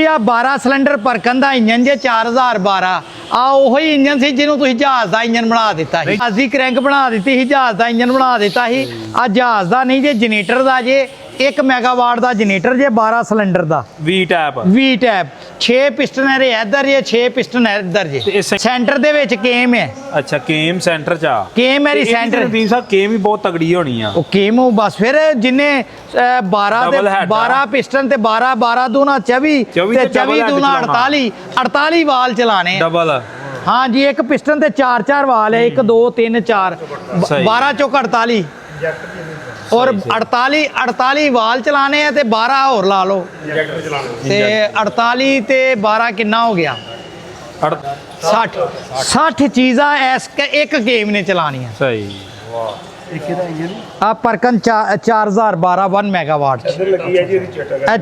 जी आ 12 cylinder परकन का engine जे 4012 आ ओही engine से जिन्हों तुसीं जहाज़ का इंजन बना दिता है। असी क्रैंक बना दी थी, जहाज़ का इंजन बना दिता है। आ जहाज़ का नहीं जे जनरेटर का जे 1 मेगावाट का जनरेटर जे 12 सिलेंडर का वी टैप 6 पिस्टन है इधर जे 6 पिस्टन है इधर जे सेंटर दे विच केम है। अच्छा केम सेंटर चा केम है सेंटर टीम साहब केम भी बहुत तगड़ी होनी है। ओ केम हो बस फिर जिन्ने 12 पिस्टन ते 12 12 दूना 24 ते 24 दूना 48 48 वाल चलाने डबल। हाँ जी एक पिस्टन ते 4 वाल है 1 2 3 4 12 चौक 48 और 48 वाल चलाने हैं ते 12 और ला लो ते 48 ते 12 कितना हो गया 60 चीज़ा एक गेम ने चलानी है। सही आप परकन 4012 1 मेगावाट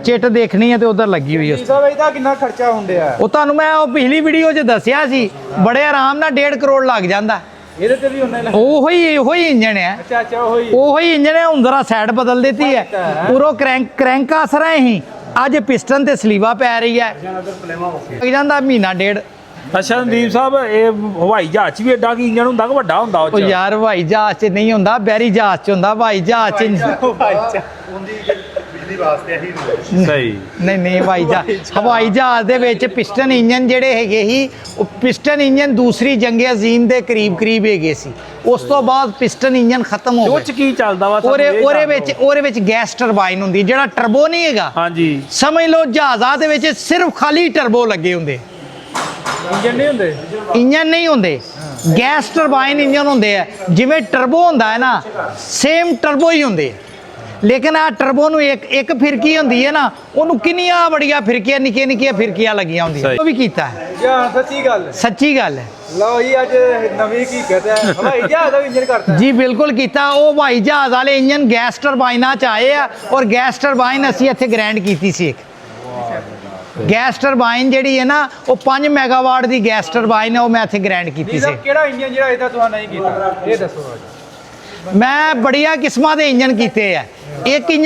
चिट देखनी है तो उधर लगी हुई है। कितना खर्चा होंदे आ ਉਹ ਤੁਹਾਨੂੰ ਮੈਂ ਉਹ ਪਿਛਲੀ ਵੀਡੀਓ 'ਚ ਦੱਸਿਆ ਸੀ ਬੜੇ ਆਰਾਮ ਨਾਲ 1.5 ਕਰੋੜ ਲੱਗ ਜਾਂਦਾ। ਇਹਦੇ ਤੇ ਵੀ ਉਹਨੇ ਉਹੀ ਇੰਜਨ ਹੈ। ਅੱਛਾ ਉਹੀ ਇੰਜਨ ਹੈ। ਹੁਣ ਜ਼ਰਾ ਸਾਈਡ ਬਦਲ ਦਿੱਤੀ ਹੈ ਪੂਰਾ ਕ੍ਰੈਂਕ ਆਸ ਰਹੇ ਹੀ ਅੱਜ ਪਿਸਟਨ ਤੇ ਸਲੀਵਾ ਪੈ ਰਹੀ ਹੈ ਲੱਗ ਜਾਂਦਾ ਮਹੀਨਾ ਡੇਢ। अच्छा संदीप साहब ये हवाई जहाज भी एडा की इंजन हुंदा कि वड्डा हुंदा ओ यार हवाई जहाज च नहीं हुंदा बैरी जहाज च हुंदा हवाई जहाज च सही नहीं हवाई जहाज दे विच पिस्टन इंजन जेडे हैगे ही ओ पिस्टन इंजन दूसरी जंगे अजीम दे करीब हैगे सी उस तो बाद पिस्टन इंजन खत्म हो गए। की चलदा वा ओरे विच गैस टरबाइन हुंदी जेड़ा टर्बो नहीं हैगा। हां जी समझ लो जहाज़ां दे विच सिर्फ खाली टर्बो लगे हुंदे इंजन नहीं होंगे गैस टरबाइन इंजन होंगे है जिमें टर्बो होंदा है ना सेम टर्बो ही होंगे लेकिन आ टर्बो नूं एक फिरकी होंदी है ना उन्होंने किनिया बड़िया फिरकियां निक्कियां फिरकियां लगियां होंदियां वो भी कीता है। सच्ची गल है लो जी अज नवी की कहते हैं हवाई जहाज का इंजन करता है जी बिल्कुल कीता। वो हवाई जहाज वाले इंजन गैस टरबाइना च आए आ और गैस टरबाइन असीं इत्थे ग्रैंड कीती सी एक गैस टरबाइन जी है ना वो 5 मेगावाट की गैस टरबाइन है वो मैं इत्थे ग्रैंड की थी। इंजन जो इदा तुहां नहीं कीता ये दसो। मैं बढ़िया किस्मां दे इंजन कीते हैं। एक इंजन